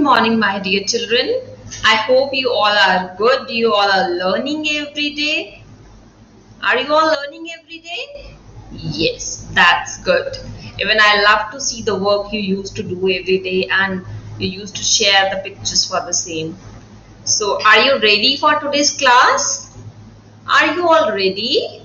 morning, my dear children. I hope you all are good. You all are learning every day. Are you all learning every day? Yes, that's good. Even I love to see the work you used to do every day and you used to share the pictures for the same. So, are you ready for today's class? Are you all ready?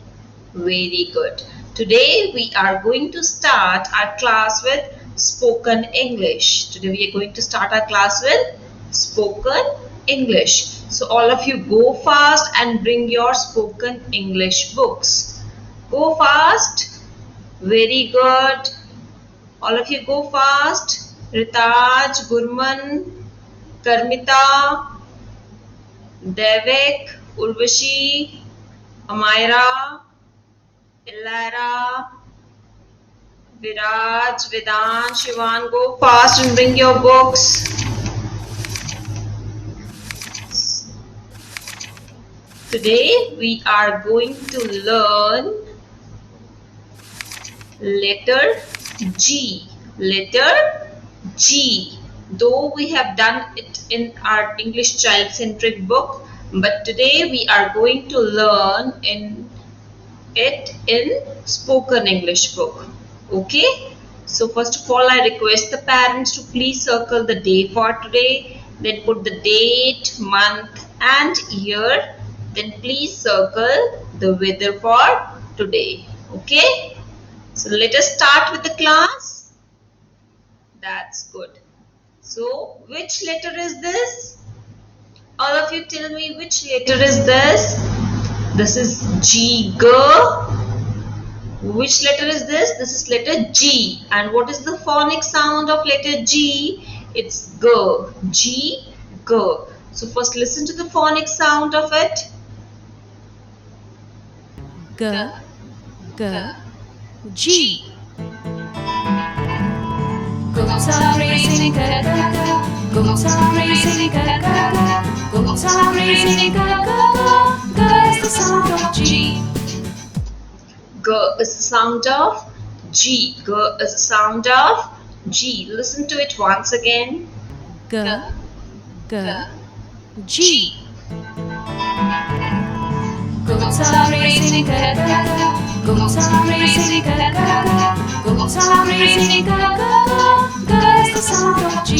Very good. Today we are going to start our class with spoken English. Today we are going to start our class with spoken English. So all of you go fast and bring your spoken English books. Go fast. Very good. All of you go fast. Ritaj, Gurman, Karmita, Devik, Urvashi, Amira, Illara, Viraj, Vedant, Shivan, go fast and bring your books. Today we are going to learn letter G. Letter G. Though we have done it in our English child-centric book, but today we are going to learn it in spoken English book. Okay, so first of all I request the parents to please circle the day for today, then put the date, month and year, then please circle the weather for today. Okay, so let us start with the class. That's good. So which letter is this? All of you tell me which letter is this? This is G. G. Which letter is this? This is letter G. And what is the phonic sound of letter G? It's G. G, G. So first listen to the phonic sound of it. G, G, G. Goats are racing, ga ga ga. Goats are racing, ga ga ga. Goats are racing, ga ga ga. Ga is the sound of G. G is the sound of G. G is the sound of G. Listen to it once again. G, G, G. Goats are racing, ga ga ga. Goats are racing, ga ga ga. Goats are racing, ga ga ga. Ga is the sound of G.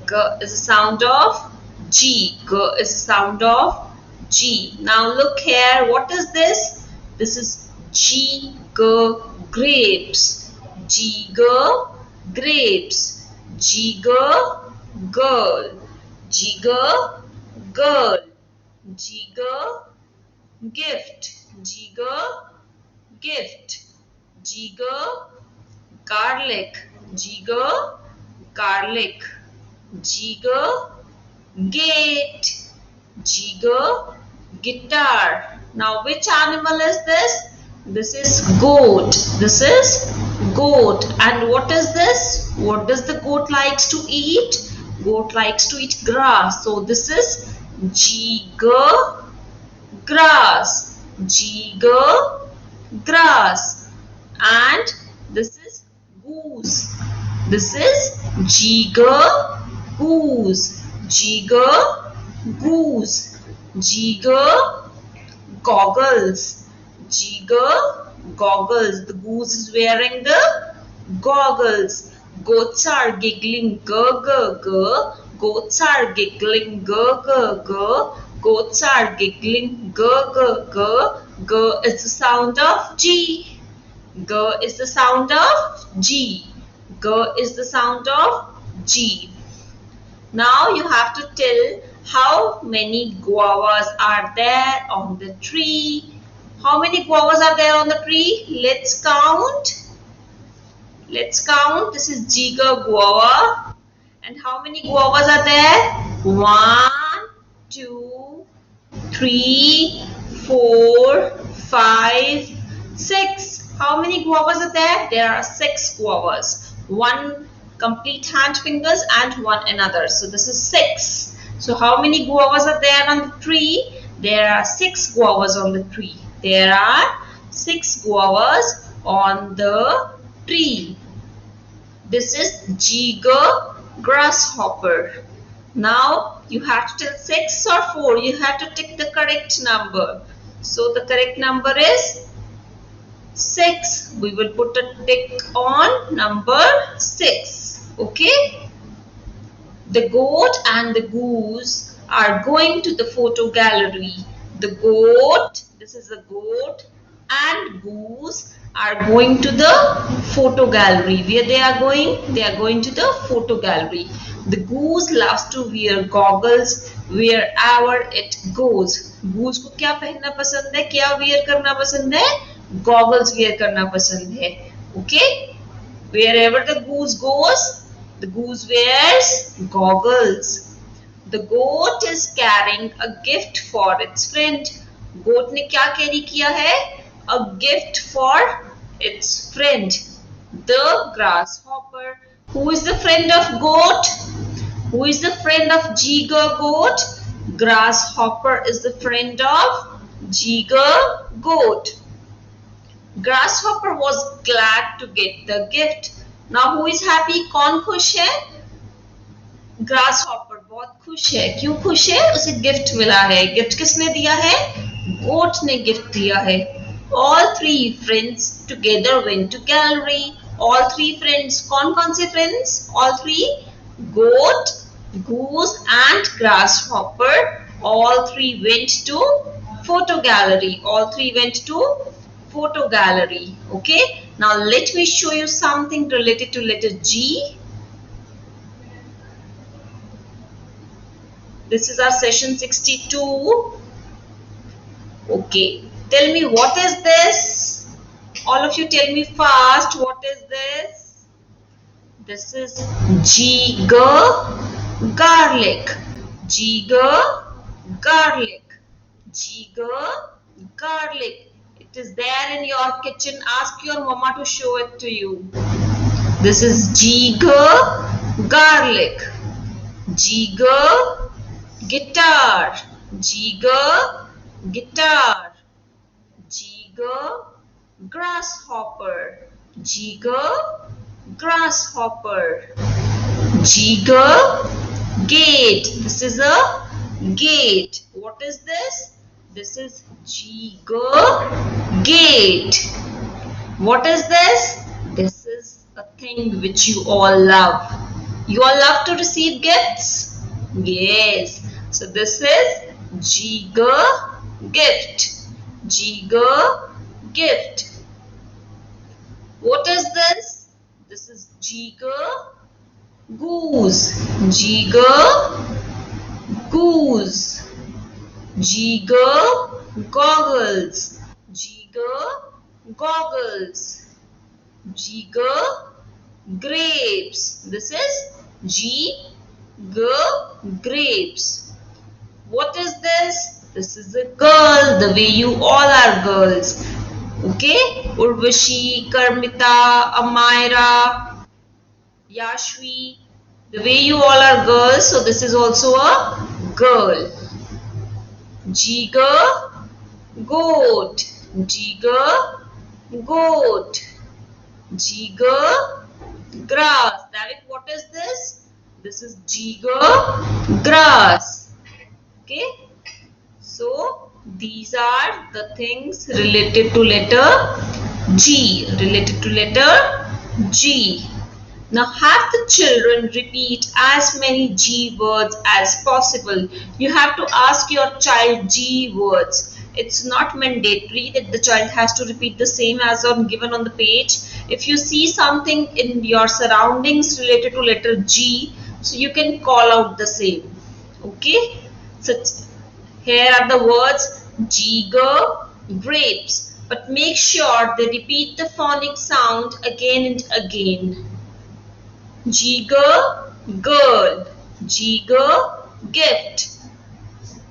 G is the sound of G. G is the sound of G. Now look here. What is this? This is G. G. Grapes. G. G. Grapes. G. G. Girl. G. G. Girl. G. G. Gift. G. G. Gift. G. G. Garlic. G. G. Garlic. G. G. Gate. G. G. Guitar. Now which animal is this? This is goat. This is goat. And what is this? What does the goat likes to eat? Goat likes to eat grass. So this is G. G. Grass. G. G. Grass. And this is goose. This is G. G. Goose. G. G. Goose. G. G. Goggles. G. G. Goggles. The goose is wearing the goggles. Goats are giggling. G. G. G. Goats are giggling. G. G. G. Goats are giggling. G. G. G. G is the sound of G. G is the sound of G. G is the sound of G. Now you have to tell how many guavas are there on the tree. How many guavas are there on the tree? Let's count. Let's count. This is Jiga guava. And how many guavas are there? 1, 2, 3, 4, 5, 6. How many guavas are there? There are 6 guavas. 1 complete hand fingers and 1 another. So this is 6. So how many guavas are there on the tree? There are 6 guavas on the tree. There are 6 guavas on the tree. This is Jiga grasshopper. Now you have to tell 6 or 4. You have to tick the correct number. So the correct number is 6. We will put a tick on number 6. Okay. The goat and the goose are going to the photo gallery. The goat, this is a goat, and goose are going to the photo gallery. Where they are going? They are going to the photo gallery. The goose loves to wear goggles wherever it goes. Goose को क्या पहनना पसंद है? क्या wear करना पसंद है? Goggles wear करना पसंद है. Okay? Wherever the goose goes, the goose wears goggles. The goat is carrying a gift for its friend. Goat ने क्या carry किया है? A gift for its friend. The grasshopper. Who is the friend of goat? Who is the friend of Jigar goat? Grasshopper is the friend of Jigar goat. Grasshopper was glad to get the gift. Now who is happy? कौन खुश है? Grasshopper बहुत खुश है. क्यों खुश है? उसे गिफ्ट मिला है. गिफ्ट किसने दिया है? गोट ने गिफ्ट दिया है. All three friends together went to gallery. All three friends. कौन कौन से friends? All three. Goat, goose and grasshopper. All three went to photo gallery. All three went to photo gallery. Okay. Now let me show you something related to letter G. This is our session 62. Okay. Tell me what is this? All of you tell me fast. What is this? This is Jigar garlic. Jigar garlic. Jigar garlic. It is there in your kitchen. Ask your mama to show it to you. This is Jigar garlic. Jigar guitar. Jigar guitar. Jigar grasshopper. Jigar grasshopper. Jigar gate. This is a gate. What is this? This is Jigar gate. What is this? This is a thing which you all love. You all love to receive gifts? Yes. So this is Jigar gift. Jigar gift. What is this? This is Jigar goose. Jigar goose. Jigar goggles. Jigar goggles. Jigar grapes. This is Jigar grapes. What is this? This is a girl, the way you all are girls. Okay? Urvashi, Karmita, Amaira, Yashvi. The way you all are girls, so this is also a girl. Jigar goat. Jigar goat. Jigar grass. David, what is this? This is Jigar grass. Okay. So these are the things related to letter G. Related to letter G. Now have the children repeat as many G words as possible. You have to ask your child G words. It's not mandatory that the child has to repeat the same as given on the page. If you see something in your surroundings related to letter G, so you can call out the same. Okay. So here are the words Jigar grapes. But make sure they repeat the phonic sound again and again. Jigar girl. Jigar gift.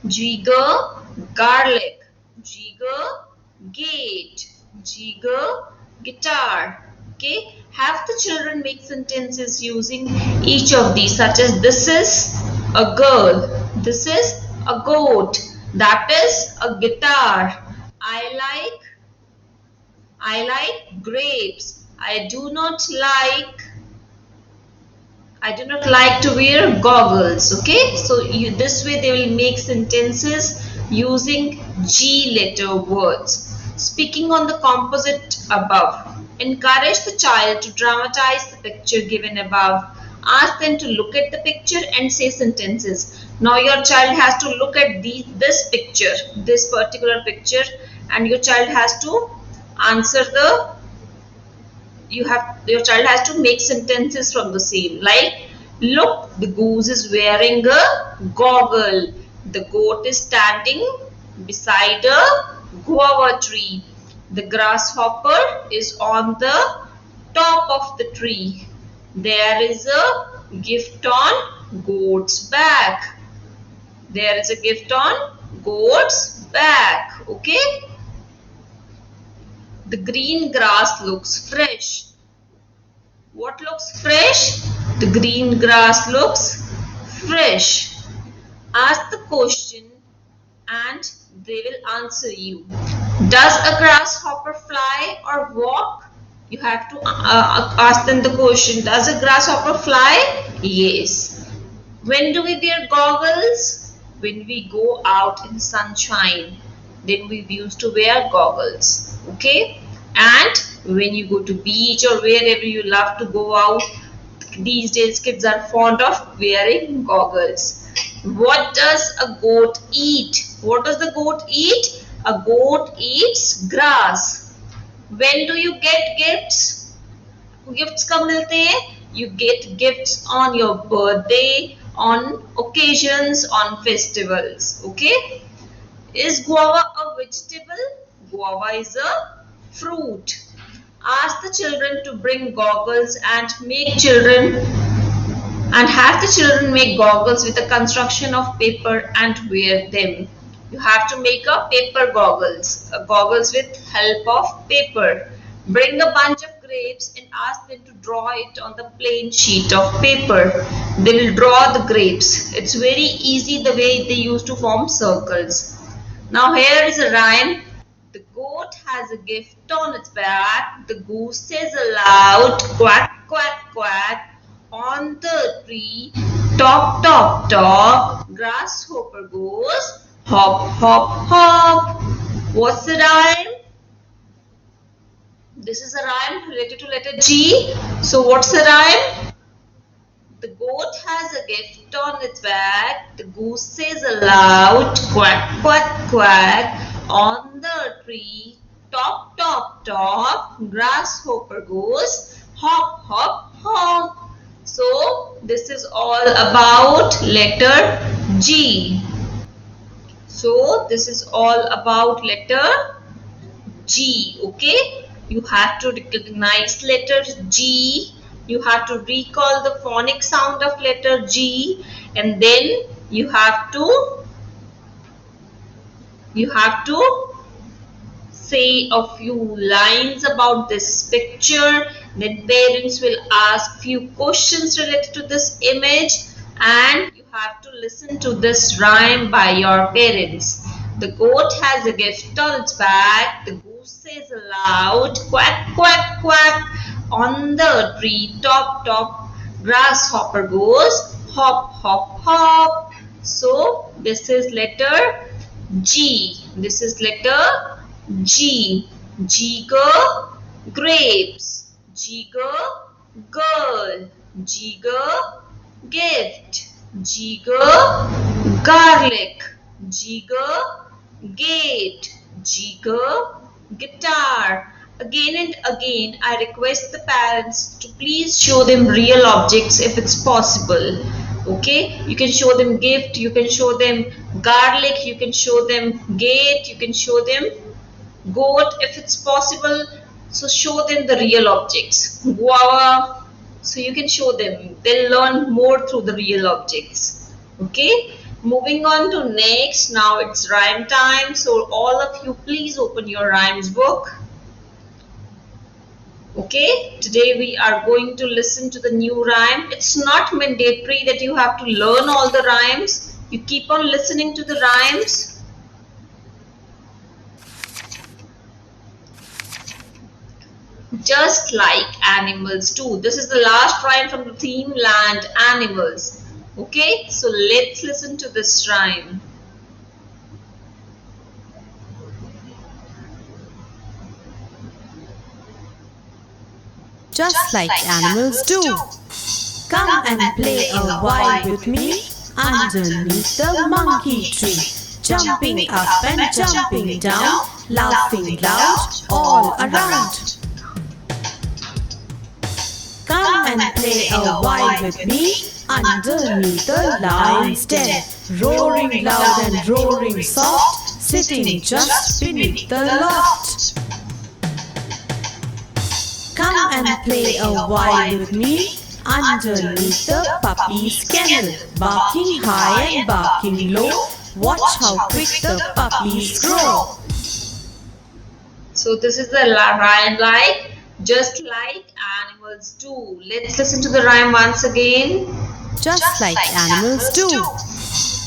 Jigar garlic. Jigar gate. Jigar guitar. Okay. Have the children make sentences using each of these, such as this is a girl. This is a goat. That is a guitar. I like grapes. I do not like I do not like to wear goggles. Okay, so this way they will make sentences using G letter words. Speaking on the composite above, encourage the child to dramatize the picture given above. Ask them to look at the picture and say sentences. Now your child has to look at this picture, this particular picture, and your child has to answer the your child has to make sentences from the same, like, look, the goose is wearing a goggle. The goat is standing beside a guava tree. The grasshopper is on the top of the tree. There is a gift on goat's back. There is a gift on goat's back. Okay. The green grass looks fresh. What looks fresh? The green grass looks fresh. Ask the question and they will answer you. Does a grasshopper fly or walk? You have to ask them the question. Does a grasshopper fly? Yes. When do we wear goggles? When we go out in sunshine. Then we used to wear goggles. Okay, and when you go to beach or wherever you love to go out, these days kids are fond of wearing goggles. What does a goat eat? What does the goat eat? A goat eats grass. When do you get gifts? Gifts कब मिलते हैं? You get gifts on your birthday, on occasions, on festivals. Okay. Is guava a vegetable? Guava is a fruit. Ask the children to bring goggles and have the children make goggles with a construction of paper and wear them. You have to make a paper goggles with help of paper. Bring a bunch of grapes and ask them to draw it on the plain sheet of paper. They will draw the grapes. It's very easy the way they used to form circles. Now here is a rhyme. The goat has a gift on its back. The goose says aloud, quack, quack, quack. On the tree, top, top, top. Grasshopper goes, hop, hop, hop. What's the rhyme? This is a rhyme related to letter G. So what's the rhyme? The goat has a gift on its back. The goose says aloud, quack, quack, quack. On the tree, top, top, top. Grasshopper goes, hop, hop, hop. So this is all about letter G. So this is all about letter G. Okay. You have to recognize letter G. You have to recall the phonic sound of letter G, and then you have to say a few lines about this picture. Then parents will ask few questions related to this image, and you have to listen to this rhyme by your parents. The goat has a gift on its back. The goose says aloud, quack, quack, quack. On the tree top, top, grasshopper goes, hop, hop, hop. So this is letter G. This is letter G. Jigger, grapes. Jigger, girl. Jigger, gift. Jigger, garlic. Jigger, gate. Jigger, guitar. Again and again, I request the parents to please show them real objects if it's possible. Okay, you can show them gift, you can show them garlic, you can show them gate, you can show them goat if it's possible. So show them the real objects. Guava, so you can show them. They'll learn more through the real objects. Okay, moving on to next. Now it's rhyme time. So all of you, please open your rhymes book. Okay, today we are going to listen to the new rhyme. It's not mandatory that you have to learn all the rhymes. You keep on listening to the rhymes. just like animals do. This is the last rhyme from the theme Land Animals. Okay, so let's listen to this rhyme. Just like animals do. Come and play a while with me underneath the monkey tree. Jumping up and jumping down, laughing loud all around. Come and play a while with me underneath the lion's den. Roaring loud and roaring soft, sitting just beneath the loft. Come and play a while with me underneath the puppy's kennel. Barking high and barking low, watch how quick the puppies grow. So this is the rhyme like just like animals do. Let's listen to the rhyme once again. Just like animals do.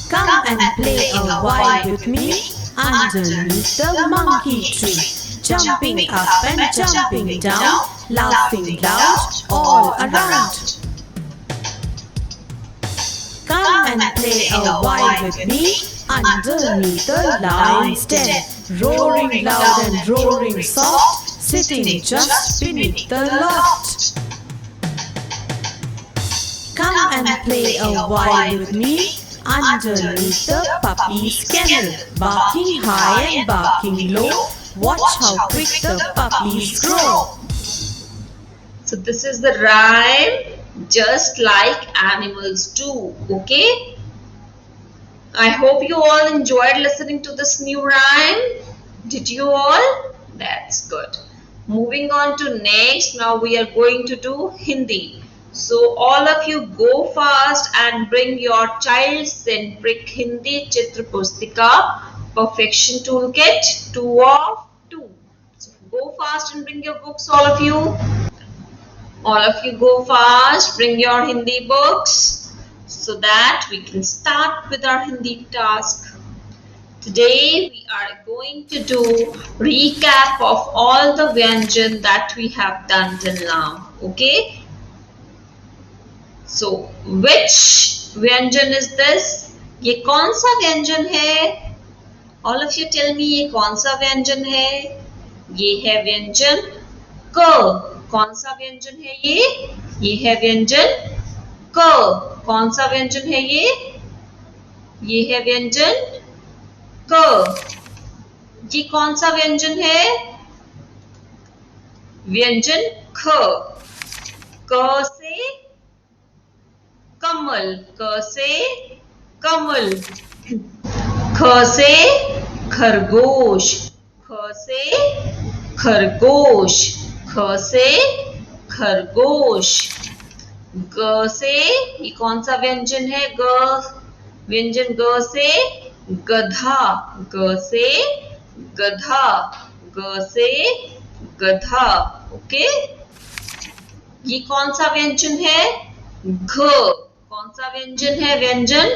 Come and play a while with me underneath the monkey tree. Jumping up and jumping down, laughing loud all around. Come and play a while with me underneath the lion's den. Roaring loud and roaring soft, sitting just beneath the loft. Come and play a while with me underneath the puppy's kennel. Barking high and barking low, watch how quick the puppies grow. So this is the rhyme just like animals do. Okay, I hope you all enjoyed listening to this new rhyme. Did you all? That's good. Moving on to next, now we are going to do Hindi. So all of you go fast and bring your child-centric Hindi Chitra Pustika Perfection Toolkit 2 of 2. So go fast and bring your books, all of you. All of you go fast, bring your Hindi books so that we can start with our Hindi task. Today we are going to do recap of all the Vyanjan that we have done till now. Okay? So which Vyanjan is this? ये कौन सा व्यंजन है? All of you tell me ये कौन सा व्यंजन है? ये है व्यंजन क. कौन सा व्यंजन है ये? ये है व्यंजन क. कौन सा व्यंजन है ये? ये है व्यंजन क. ये कौन सा व्यंजन है? व्यंजन ख. क से कमल. क से कमल. ख से खरगोश. ख से खरगोश. ख से खरगोश. ग से ये कौन सा व्यंजन है? ग. व्यंजन ग से गधा. ग से गधा. ग से गधा. ओके. ये कौन सा व्यंजन है? घ. कौन सा व्यंजन है? व्यंजन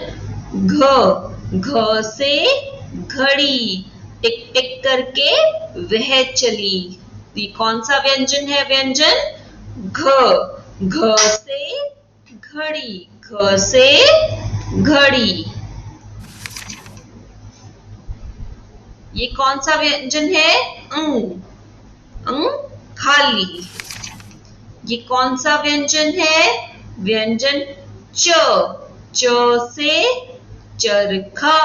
घ. घ से घड़ी. टिक टिक करके वह चली. ये कौन सा व्यंजन है? व्यंजन घ. घ से घड़ी. घ से घड़ी. ये कौन सा व्यंजन है? अंग. अंग खाली. ये कौन सा व्यंजन है? व्यंजन च. च से चरखा.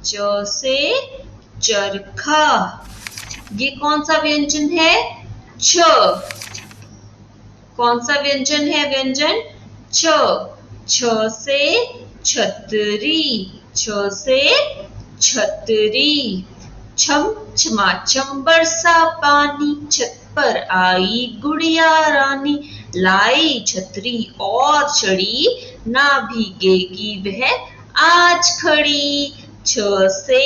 च से चरखा. ये कौन सा व्यंजन है? छ. कौन सा व्यंजन है? व्यंजन छ. छ से छतरी. छ से छतरी. छम छमा छम बरसा पानी. छत पर आई गुड़िया रानी. लाई छतरी और चढ़ी. ना भीगेगी वह आज खड़ी. छ से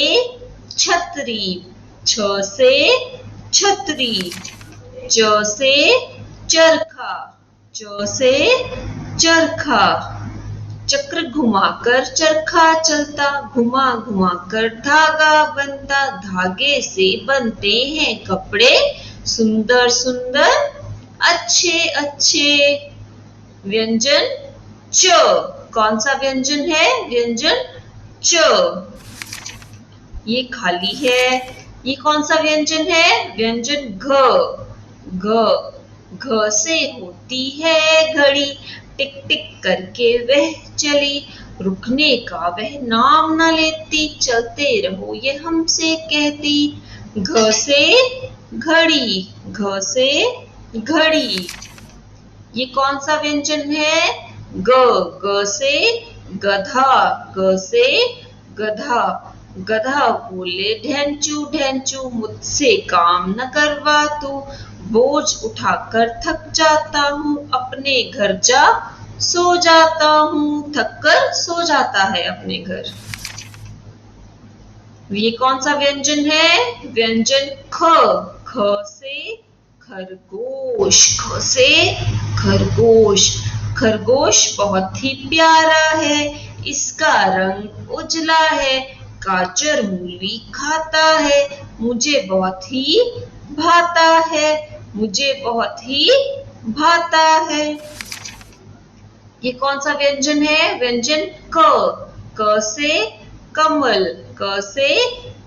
छतरी. छ से छतरी. च से चरखा. च से चरखा. चक्र घुमाकर चरखा चलता. घुमा घुमा कर धागा बनता. धागे से बनते हैं कपड़े. सुंदर सुंदर अच्छे अच्छे। व्यंजन च। कौन सा व्यंजन है? व्यंजन च। ये खाली है। ये कौन सा व्यंजन है? व्यंजन घ। घ। घ से होती है घड़ी, टिक टिक करके वह चली, रुकने का वह नाम न लेती, चलते रहो ये हमसे कहती। घ से घड़ी। घ से घड़ी। ये कौन सा व्यंजन है? ग। ग से गधा। ग से गधा। गधा बोले ढेंचू ढेंचू, मुझसे काम न करवा तू, बोझ उठाकर थक जाता हूँ, अपने घर जा सो जाता हूँ। थक कर सो जाता है अपने घर। ये कौन सा व्यंजन है? व्यंजन ख। ख से खरगोश। ख से खरगोश। खरगोश बहुत ही प्यारा है, इसका रंग उजला है, गाजर मूली खाता है, मुझे बहुत ही भाता है, मुझे बहुत ही भाता है। ये कौन सा व्यंजन है? व्यंजन क। क से कमल। क से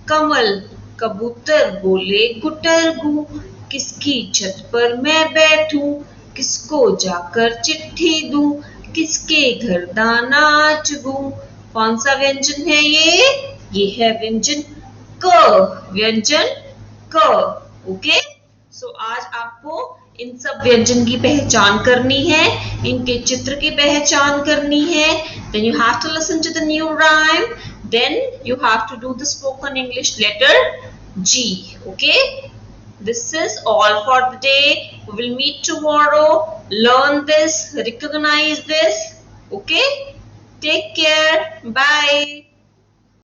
कमल। कबूतर बोले गुटर गु, किसकी छत पर मैं बैठूं, किसको जाकर चिट्ठी दूं, किसके घर दाना चुगूं। कौन सा व्यंजन है ये? ये है व्यंजन क। व्यंजन क। ओके। सो आज आपको इन सब व्यंजन की पहचान करनी है, इनके चित्र की पहचान करनी है। Then you have to listen to the new rhyme. Then you have to do the spoken English letter G. Okay? This is all for the day. We will meet tomorrow. Learn this, recognize this. Okay? Take care. Bye.